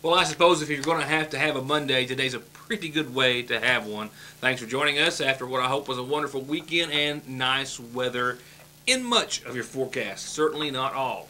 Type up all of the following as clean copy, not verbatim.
Well, I suppose if you're going to have a Monday, today's a pretty good way to have one. Thanks for joining us after what I hope was a wonderful weekend and nice weather in much of your forecast. Certainly not all.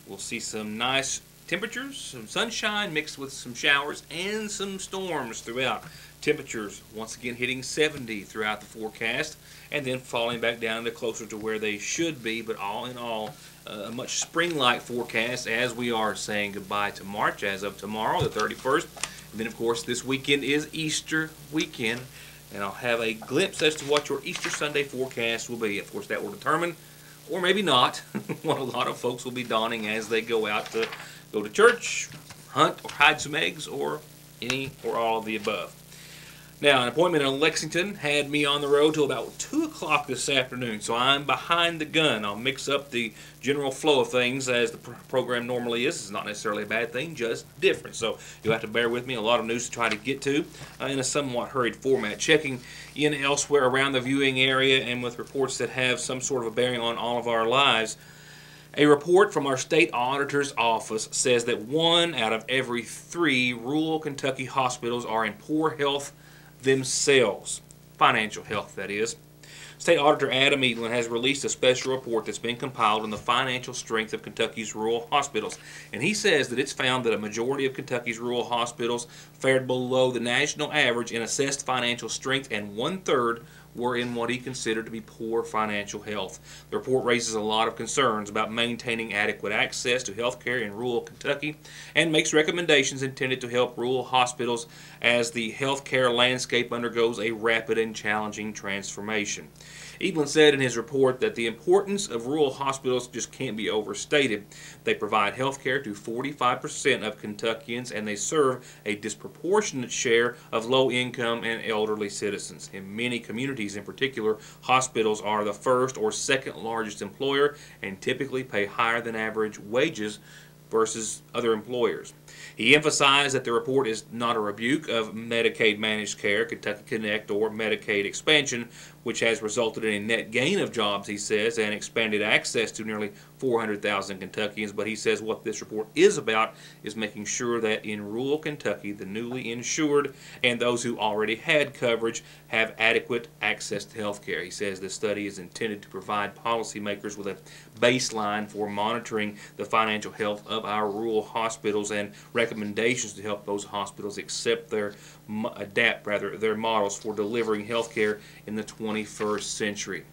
We'll see some nice temperatures, some sunshine mixed with some showers and some storms throughout. Temperatures once again hitting 70 throughout the forecast and then falling back down to closer to where they should be, but all in all, a much spring-like forecast as we are saying goodbye to March as of tomorrow, the 31st. And then, of course, this weekend is Easter weekend, and I'll have a glimpse as to what your Easter Sunday forecast will be. Of course, that will determine, or maybe not, what a lot of folks will be donning as they go out to go to church, hunt, or hide some eggs, or any or all of the above. Now, an appointment in Lexington had me on the road till about 2 o'clock this afternoon, so I'm behind the gun. I'll mix up the general flow of things as the program normally is. It's not necessarily a bad thing, just different. So you'll have to bear with me. A lot of news to try to get to in a somewhat hurried format. Checking in elsewhere around the viewing area and with reports that have some sort of a bearing on all of our lives. A report from our state auditor's office says that 1 out of every 3 rural Kentucky hospitals are in poor health themselves. Financial health, that is. State Auditor Adam Edelin has released a special report that's been compiled on the financial strength of Kentucky's rural hospitals. And he says that it's found that a majority of Kentucky's rural hospitals fared below the national average in assessed financial strength, and 1/3 were in what he considered to be poor financial health. The report raises a lot of concerns about maintaining adequate access to health care in rural Kentucky and makes recommendations intended to help rural hospitals as the health care landscape undergoes a rapid and challenging transformation. Edelin said in his report that the importance of rural hospitals just can't be overstated. They provide health care to 45% of Kentuckians, and they serve a disproportionate share of low-income and elderly citizens. In many communities in particular, hospitals are the first or second largest employer and typically pay higher than average wages versus other employers. He emphasized that the report is not a rebuke of Medicaid managed care, Kentucky Connect, or Medicaid expansion, which has resulted in a net gain of jobs, he says, and expanded access to nearly 400,000 Kentuckians. But he says what this report is about is making sure that in rural Kentucky, the newly insured and those who already had coverage have adequate access to health care. He says this study is intended to provide policymakers with a baseline for monitoring the financial health of our rural hospitals and recommendations to help those hospitals adapt their models for delivering health care in the 21st century.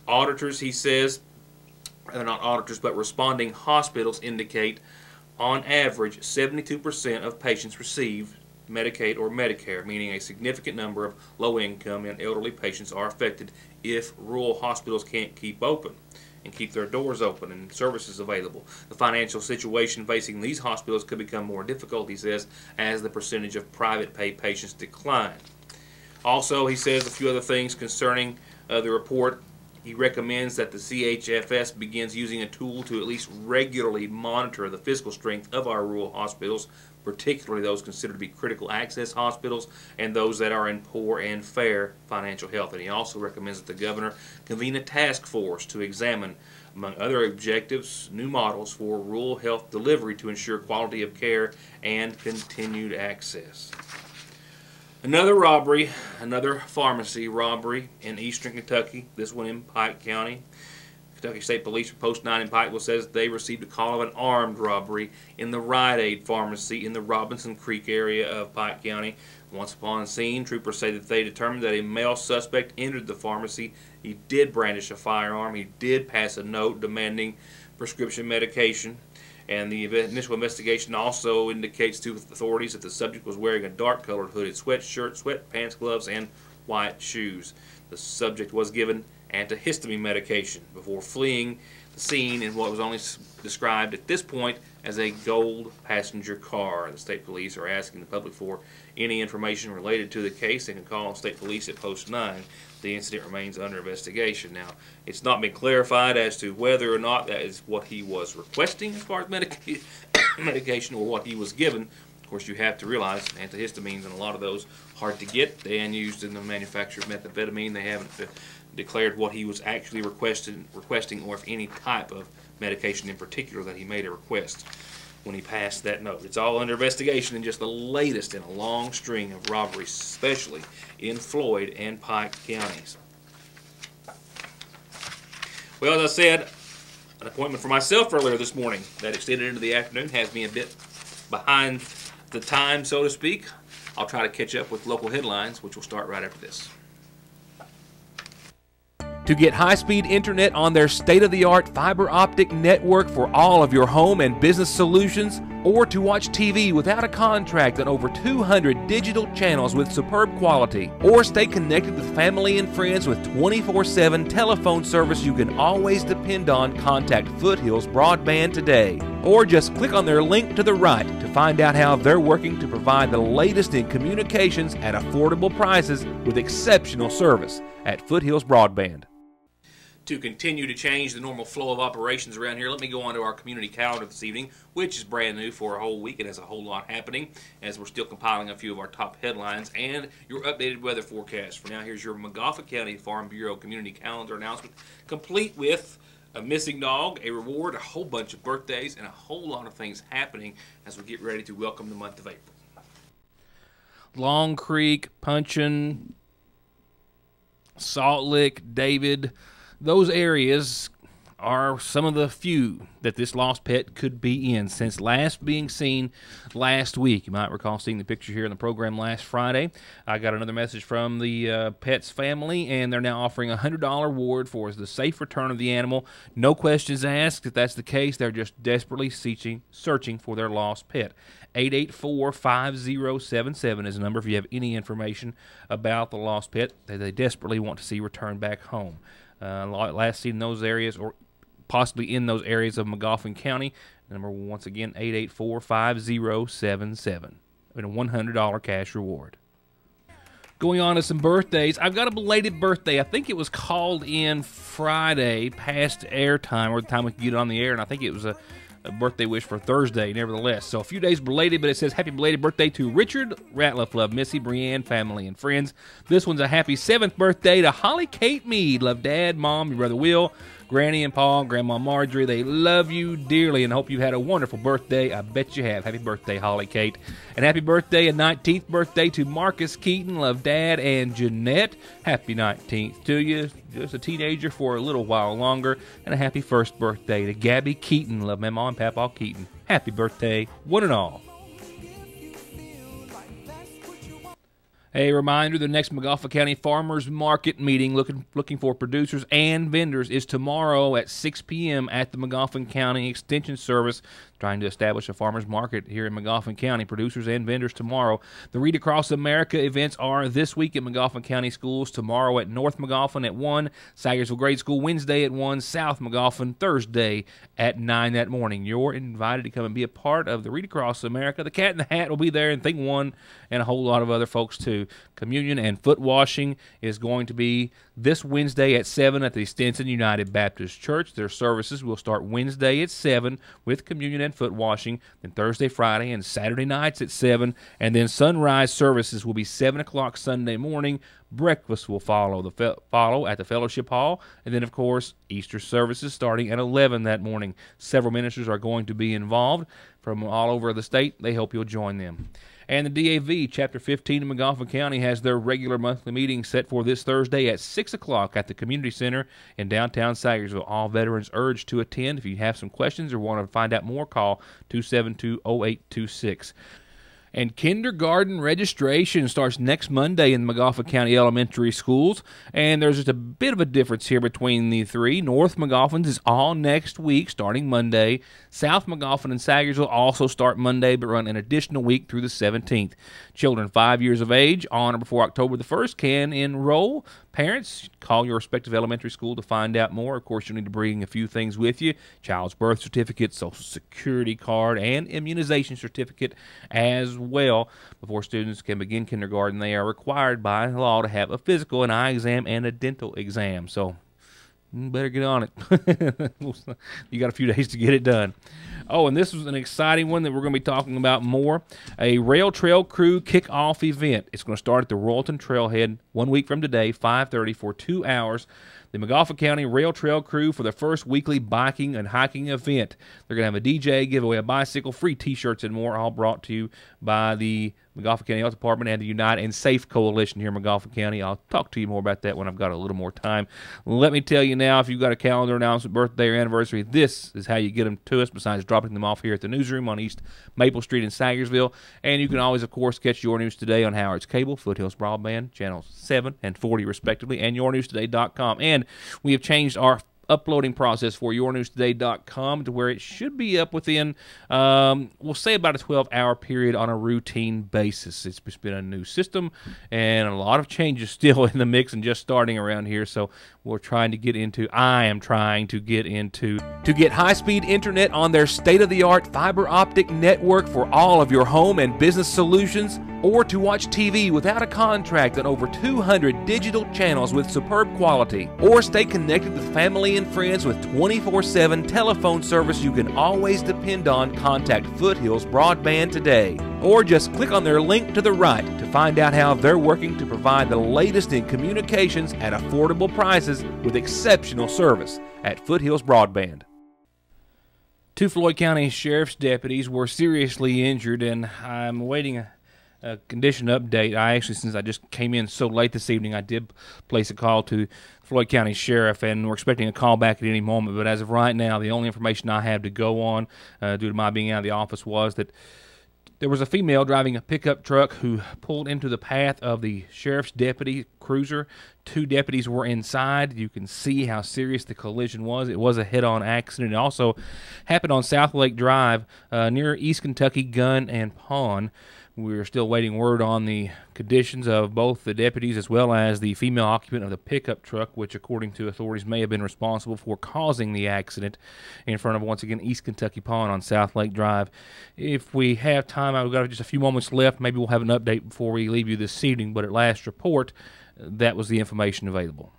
Auditors, he says, not auditors, but responding hospitals indicate on average 72% of patients receive Medicaid or Medicare, meaning a significant number of low-income and elderly patients are affected if rural hospitals can't keep open and keep their doors open and services available. The financial situation facing these hospitals could become more difficult, he says, as the percentage of private pay patients decline. Also, he says a few other things concerning the report. He recommends that the CHFS begins using a tool to at least regularly monitor the fiscal strength of our rural hospitals, particularly those considered to be critical access hospitals and those that are in poor and fair financial health. And he also recommends that the governor convene a task force to examine, among other objectives, new models for rural health delivery to ensure quality of care and continued access. Another robbery, another pharmacy robbery in eastern Kentucky, this one in Pike County. Kentucky State Police from Post 9 in Pikeville says they received a call of an armed robbery in the Rite Aid pharmacy in the Robinson Creek area of Pike County. Once upon scene, troopers say that they determined that a male suspect entered the pharmacy. He did brandish a firearm. He did pass a note demanding prescription medication. And the initial investigation also indicates to authorities that the subject was wearing a dark-colored hooded sweatshirt, sweatpants, gloves, and white shoes. The subject was given antihistamine medication before fleeing the scene in what was only described at this point as a gold passenger car. The state police are asking the public for any information related to the case. They can call state police at Post 9. The incident remains under investigation. Now, it's not been clarified as to whether or not that is what he was requesting as far as medication or what he was given. Of course, you have to realize antihistamines and a lot of those hard to get and used in the manufacture of methamphetamine. They haven't declared what he was actually requesting or if any type of medication in particular that he made a request. when he passed that note. It's all under investigation and just the latest in a long string of robberies, especially in Floyd and Pike counties. Well, as I said, an appointment for myself earlier this morning that extended into the afternoon has me a bit behind the time, so to speak. I'll try to catch up with local headlines, which will start right after this. To get high-speed internet on their state-of-the-art fiber optic network for all of your home and business solutions, or to watch TV without a contract on over 200 digital channels with superb quality, or stay connected with family and friends with 24/7 telephone service you can always depend on, contact Foothills Broadband today. Or just click on their link to the right to find out how they're working to provide the latest in communications at affordable prices with exceptional service at Foothills Broadband. To continue to change the normal flow of operations around here, let me go on to our community calendar this evening, which is brand new for a whole week and has a whole lot happening as we're still compiling a few of our top headlines and your updated weather forecast. For now, here's your Montgomery County Farm Bureau community calendar announcement, complete with a missing dog, a reward, a whole bunch of birthdays, and a whole lot of things happening as we get ready to welcome the month of April. Long Creek, Punchin, Salt Lick, David, those areas are some of the few that this lost pet could be in since last being seen last week. You might recall seeing the picture here in the program last Friday. I got another message from the pet's family, and they're now offering a $100 reward for the safe return of the animal. No questions asked. If that's the case, they're just desperately searching for their lost pet. 884-5077 is the number if you have any information about the lost pet that they desperately want to see returned back home. Last seen in those areas, or possibly in those areas of Montgomery County. Number once again, 884-5077. And a $100 cash reward. Going on to some birthdays, I've got a belated birthday. I think it was called in Friday, past airtime, or the time we could get it on the air, and I think it was a birthday wish for Thursday, nevertheless. So a few days belated, but it says happy belated birthday to Richard Ratliff. Love Missy, Brienne, family, and friends. This one's a happy 7th birthday to Holly Kate Mead. Love Dad, Mom, your brother Will, Granny and Paul, Grandma Marjorie. They love you dearly and hope you had a wonderful birthday. I bet you have. Happy birthday, Holly Kate. And happy birthday and 19th birthday to Marcus Keaton. Love Dad and Jeanette. Happy 19th to you. Just a teenager for a little while longer. And a happy 1st birthday to Gabby Keaton. Love Mama and Papa Keaton. Happy birthday, one and all. A reminder, the next Montgomery County Farmers Market meeting looking for producers and vendors is tomorrow at 6 p.m. at the Montgomery County Extension Service, trying to establish a farmers market here in Montgomery County. Producers and vendors tomorrow. The Read Across America events are this week at Montgomery County Schools, tomorrow at North Montgomery at 1, Sagersville Grade School Wednesday at 1, South Montgomery Thursday at 9 that morning. You're invited to come and be a part of the Read Across America. The Cat in the Hat will be there, and Thing One, and a whole lot of other folks too. Communion and foot washing is going to be this Wednesday at 7 at the Stinson United Baptist Church. Their services will start Wednesday at 7 with communion and foot washing, then Thursday, Friday, and Saturday nights at 7, and then sunrise services will be 7 o'clock Sunday morning. Breakfast will follow at the Fellowship Hall, and then, of course, Easter services starting at 11 that morning. Several ministers are going to be involved from all over the state. They hope you'll join them. And the DAV, Chapter 15 in Montgomery County, has their regular monthly meeting set for this Thursday at 6 o'clock at the Community Center in downtown Sagersville. All veterans urged to attend. If you have some questions or want to find out more, call 272-0826. And kindergarten registration starts next Monday in the Montgomery County Elementary Schools. And there's just a bit of a difference here between the three. North Montgomery's is all next week, starting Monday. South Montgomery and Sagersville also start Monday, but run an additional week through the 17th. Children 5 years of age on or before October the 1st can enroll. Parents, call your respective elementary school to find out more. Of course, you'll need to bring a few things with you. Child's birth certificate, social security card, and immunization certificate as well. Before students can begin kindergarten, they are required by law to have a physical, an eye exam, and a dental exam. So you better get on it. You got a few days to get it done. Oh, and this was an exciting one that we're going to be talking about more. A Rail Trail Crew kickoff event. It's going to start at the Royalton Trailhead 1 week from today, 5:30, for 2 hours. The Montgomery County Rail Trail crew for the first weekly biking and hiking event. They're going to have a DJ, give away a bicycle, free T-shirts, and more, all brought to you by the Montgomery County Health Department and the Unite and Safe Coalition here in Montgomery County. I'll talk to you more about that when I've got a little more time. Let me tell you now, if you've got a calendar announcement, birthday or anniversary, this is how you get them to us, besides dropping them off here at the newsroom on East Maple Street in Sagersville. And you can always, of course, catch Your News Today on Howard's Cable, Foothills Broadband, channels 7 and 40 respectively, and yournewstoday.com. And we have changed our uploading process for yournewstoday.com to where it should be up within, we'll say, about a 12-hour period on a routine basis. It's been a new system and a lot of changes still in the mix and just starting around here, so I am trying to get into, to get high-speed internet on their state-of-the-art fiber optic network for all of your home and business solutions, or to watch TV without a contract on over 200 digital channels with superb quality, or stay connected with family and friends with 24/7 telephone service you can always depend on. Contact Foothills Broadband today, or just click on their link to the right to find out how they're working to provide the latest in communications at affordable prices with exceptional service at Foothills Broadband. 2 Floyd County Sheriff's deputies were seriously injured, and I'm awaiting a condition update. Since I just came in so late this evening, I did place a call to Floyd County Sheriff, and we're expecting a call back at any moment. But as of right now, the only information I have to go on, due to my being out of the office, was that there was a female driving a pickup truck who pulled into the path of the sheriff's deputy cruiser. 2 deputies were inside. You can see how serious the collision was. It was a head-on accident. It also happened on South Lake Drive, near East Kentucky Gun and Pawn. We're still waiting word on the conditions of both the deputies as well as the female occupant of the pickup truck, which, according to authorities, may have been responsible for causing the accident in front of, once again, East Kentucky Pond on South Lake Drive. If we have time, I've got just a few moments left. Maybe we'll have an update before we leave you this evening, but at last report, that was the information available.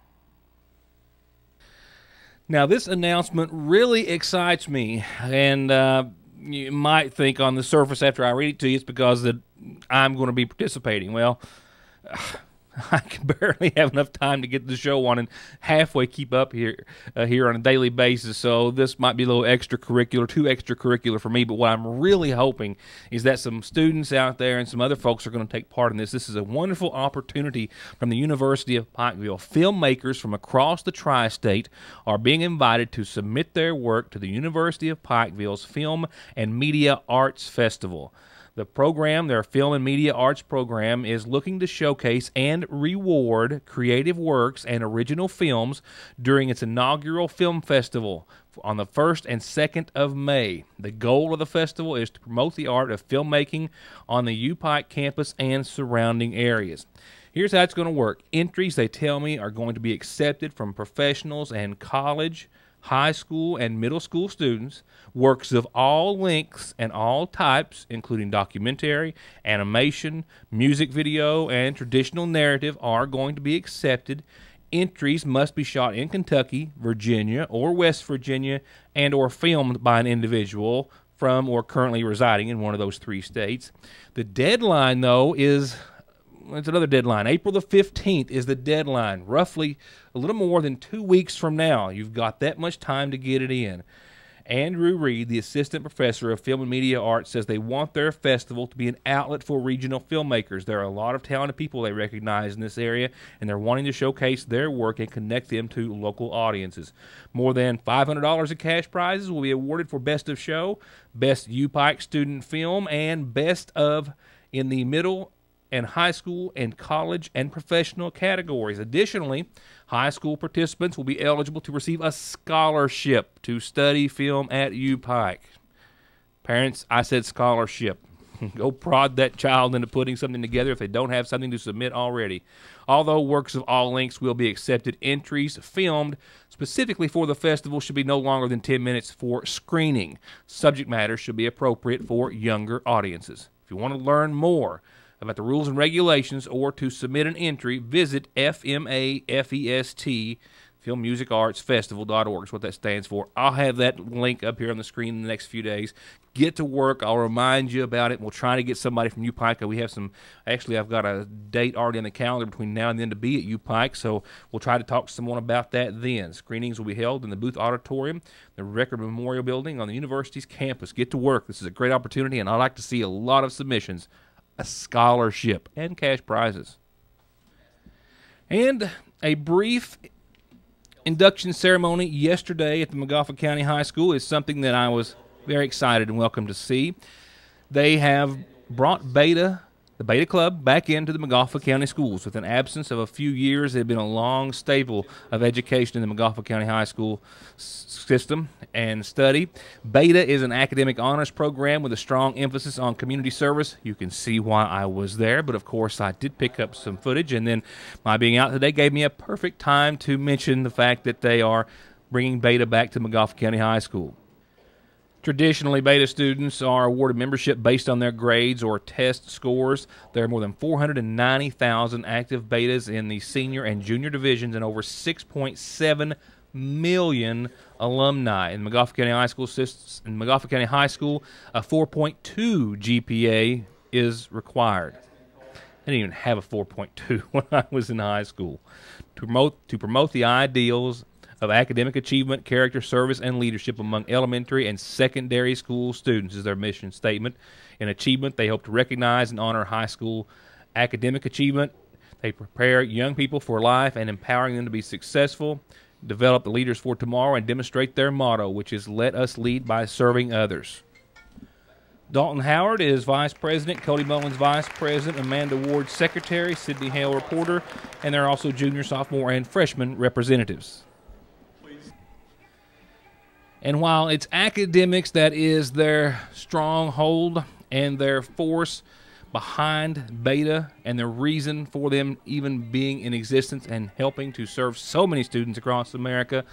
Now, this announcement really excites me, and you might think on the surface after I read it to you it's because that I'm going to be participating. Well, I can barely have enough time to get the show on and halfway keep up here on a daily basis, so this might be a little extracurricular, too extracurricular for me, but what I'm really hoping is that some students out there and some other folks are going to take part in this. This is a wonderful opportunity from the University of Pikeville. Filmmakers from across the tri-state are being invited to submit their work to the University of Pikeville's Film and Media Arts Festival. The program, their Film and Media Arts program, is looking to showcase and reward creative works and original films during its inaugural film festival on the 1st and 2nd of May. The goal of the festival is to promote the art of filmmaking on the U-Pike campus and surrounding areas. Here's how it's going to work. Entries, they tell me, are going to be accepted from professionals and college, high school, and middle school students. Works of all lengths and all types, including documentary, animation, music video, and traditional narrative, are going to be accepted. Entries must be shot in Kentucky, Virginia, or West Virginia, and or filmed by an individual from or currently residing in one of those 3 states. The deadline, though, it's another deadline. April the 15th is the deadline, roughly a little more than 2 weeks from now. You've got that much time to get it in. Andrew Reed, the assistant professor of film and media arts, says they want their festival to be an outlet for regional filmmakers. There are a lot of talented people they recognize in this area, and they're wanting to showcase their work and connect them to local audiences. More than $500 in cash prizes will be awarded for Best of Show, Best U-Pike Student Film, and Best of in the Middle and High School and College and Professional categories. Additionally, high school participants will be eligible to receive a scholarship to study film at U-Pike. Parents, I said scholarship. Go prod that child into putting something together if they don't have something to submit already. Although works of all lengths will be accepted, entries filmed specifically for the festival should be no longer than 10 minutes for screening. Subject matter should be appropriate for younger audiences. If you want to learn more about the rules and regulations or to submit an entry, visit FMAFEST Film Music Arts Festival.org is what that stands for. I'll have that link up here on the screen in the next few days. Get to work. I'll remind you about it. We'll try to get somebody from UPike. We have some, actually, I've got a date already on the calendar between now and then to be at UPike, so we'll try to talk to someone about that then. Screenings will be held in the Booth Auditorium, the Record Memorial Building on the university's campus. Get to work. This is a great opportunity, and I'd like to see a lot of submissions, a scholarship, and cash prizes. And a brief induction ceremony yesterday at the Magafa County High School is something that I was very excited and welcome to see. They have brought the Beta Club, back into the Magafa County schools. With an absence of a few years, it had been a long staple of education in the Magafa County High School system and study. Beta is an academic honors program with a strong emphasis on community service. You can see why I was there, but of course I did pick up some footage, and then my being out today gave me a perfect time to mention the fact that they are bringing Beta back to Magafa County High School. Traditionally, Beta students are awarded membership based on their grades or test scores. There are more than 490,000 active Betas in the senior and junior divisions and over 6.7 million alumni. In Magafa County High School, a 4.2 GPA is required. I didn't even have a 4.2 when I was in high school. To promote the ideals of academic achievement, character, service, and leadership among elementary and secondary school students is their mission statement. In achievement, they hope to recognize and honor high school academic achievement. They prepare young people for life and empowering them to be successful, develop the leaders for tomorrow, and demonstrate their motto, which is let us lead by serving others. Dalton Howard is Vice President, Cody Mullins Vice President, Amanda Ward Secretary, Sydney Hale Reporter, and there are also junior, sophomore, and freshman representatives. And while it's academics that is their stronghold and their force behind Beta and the reason for them even being in existence and helping to serve so many students across America,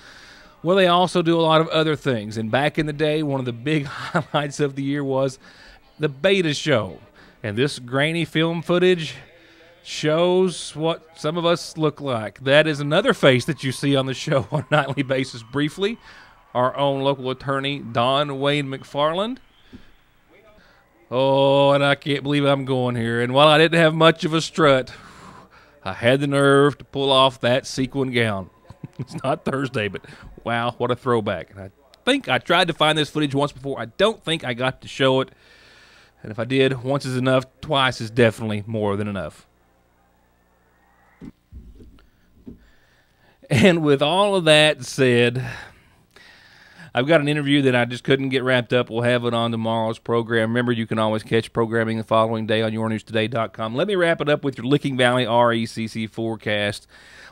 well, they also do a lot of other things. And back in the day, one of the big highlights of the year was the Beta Show. And this grainy film footage shows what some of us look like. That is another face that you see on the show on a nightly basis briefly. Our own local attorney, Don Wayne McFarland. Oh, and I can't believe I'm going here. And while I didn't have much of a strut, I had the nerve to pull off that sequin gown. It's not Thursday, but wow, what a throwback. And I think I tried to find this footage once before. I don't think I got to show it. And if I did, once is enough, twice is definitely more than enough. And with all of that said, I've got an interview that I just couldn't get wrapped up. We'll have it on tomorrow's program. Remember, you can always catch programming the following day on yournewstoday.com. Let me wrap it up with your Licking Valley RECC forecast.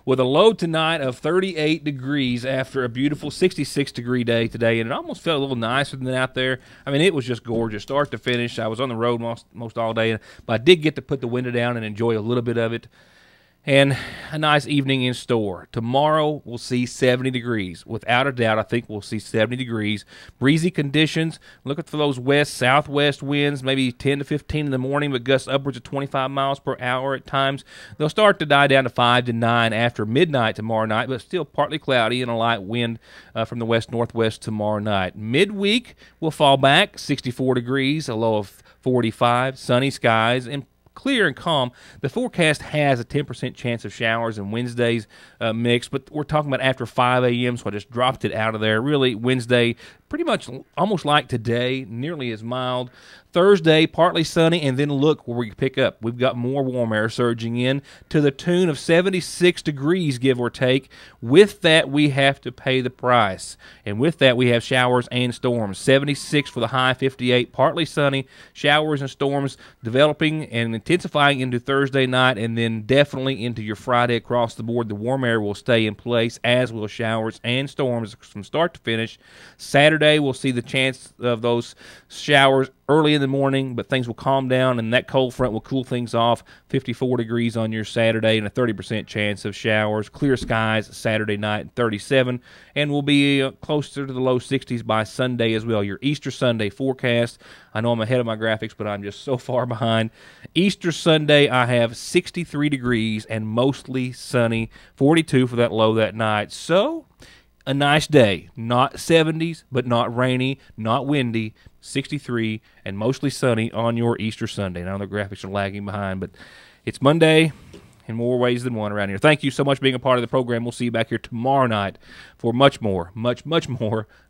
With a low tonight of 38 degrees after a beautiful 66-degree day today, and it almost felt a little nicer than out there. I mean, it was just gorgeous, start to finish. I was on the road most all day, but I did get to put the window down and enjoy a little bit of it. And a nice evening in store. Tomorrow we'll see 70 degrees. Without a doubt, I think we'll see 70 degrees. Breezy conditions. Looking for those west-southwest winds, maybe 10 to 15 in the morning, but gusts upwards of 25 miles per hour at times. They'll start to die down to 5 to 9 after midnight tomorrow night, but still partly cloudy and a light wind from the west-northwest tomorrow night. Midweek, we'll fall back 64 degrees, a low of 45, sunny skies, and clear and calm. The forecast has a 10% chance of showers and Wednesday's mix, but we're talking about after 5 a.m., so I just dropped it out of there. Really, Wednesday, pretty much almost like today, nearly as mild. Thursday, partly sunny, and then look where we pick up. We've got more warm air surging in to the tune of 76 degrees, give or take. With that, we have to pay the price. And with that, we have showers and storms. 76 for the high, 58, partly sunny, showers and storms developing and intensifying into Thursday night, and then definitely into your Friday across the board. The warm air will stay in place, as will showers and storms from start to finish. Saturday Saturday, we'll see the chance of those showers early in the morning, but things will calm down, and that cold front will cool things off. 54 degrees on your Saturday and a 30% chance of showers. Clear skies Saturday night, 37, and we'll be closer to the low 60s by Sunday as well. Your Easter Sunday forecast, I know I'm ahead of my graphics, but I'm just so far behind. Easter Sunday, I have 63 degrees and mostly sunny, 42 for that low that night. So, a nice day. Not 70s, but not rainy, not windy. 63 and mostly sunny on your Easter Sunday. Now the graphics are lagging behind, but it's Monday in more ways than one around here. Thank you so much for being a part of the program. We'll see you back here tomorrow night for much more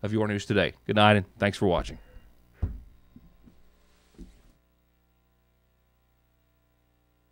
of your news today. Good night, and thanks for watching.